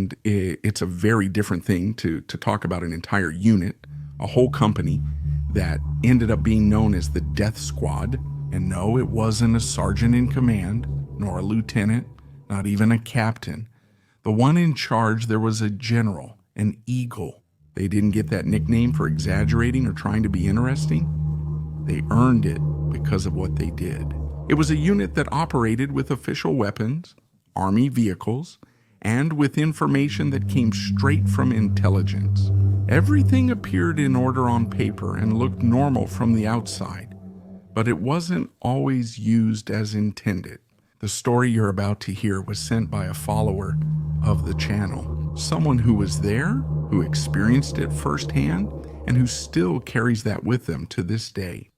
And it's a very different thing to talk about an entire unit, a whole company that ended up being known as the Death Squad. And no, it wasn't a sergeant in command, nor a lieutenant, not even a captain. The one in charge, there was a general, an eagle. They didn't get that nickname for exaggerating or trying to be interesting. They earned it because of what they did. It was a unit that operated with official weapons, army vehicles, and with information that came straight from intelligence. Everything appeared in order on paper and looked normal from the outside, but it wasn't always used as intended. The story you're about to hear was sent by a follower of the channel, someone who was there, who experienced it firsthand, and who still carries that with them to this day.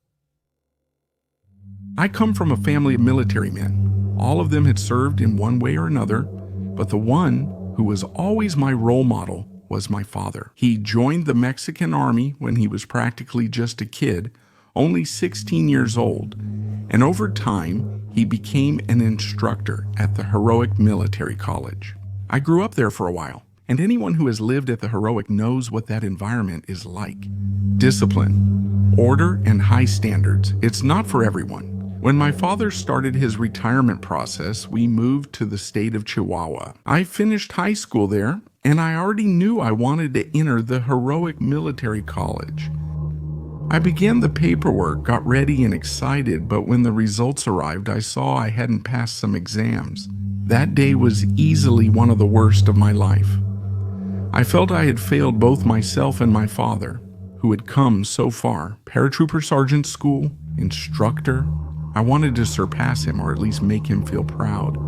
I come from a family of military men. All of them had served in one way or another, but the one who was always my role model was my father. He joined the Mexican army when he was practically just a kid, only 16 years old, and over time, he became an instructor at the Heroic Military College. I grew up there for a while, and anyone who has lived at the Heroic knows what that environment is like. Discipline, order, and high standards. It's not for everyone. When my father started his retirement process, we moved to the state of Chihuahua. I finished high school there, and I already knew I wanted to enter the Heroic Military College. I began the paperwork, got ready and excited, but when the results arrived, I saw I hadn't passed some exams. That day was easily one of the worst of my life. I felt I had failed both myself and my father, who had come so far. Paratrooper sergeant school, instructor. I wanted to surpass him or at least make him feel proud.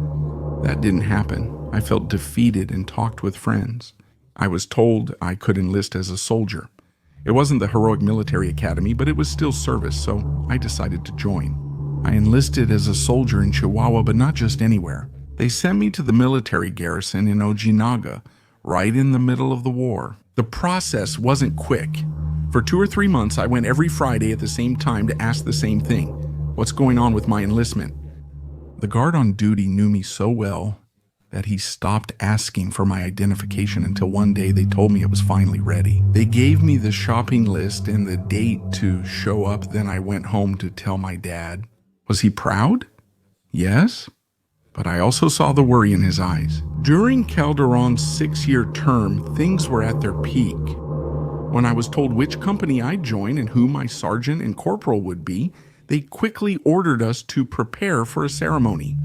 That didn't happen. I felt defeated and talked with friends. I was told I could enlist as a soldier. It wasn't the Heroic Military Academy, but it was still service, so I decided to join. I enlisted as a soldier in Chihuahua, but not just anywhere. They sent me to the military garrison in Ojinaga, right in the middle of the war. The process wasn't quick. For 2 or 3 months, I went every Friday at the same time to ask the same thing. What's going on with my enlistment? The guard on duty knew me so well that he stopped asking for my identification until one day they told me it was finally ready. They gave me the shopping list and the date to show up, then I went home to tell my dad. Was he proud? Yes, but I also saw the worry in his eyes. During Calderon's 6-year term, things were at their peak. When I was told which company I'd join and who my sergeant and corporal would be, they quickly ordered us to prepare for a ceremony.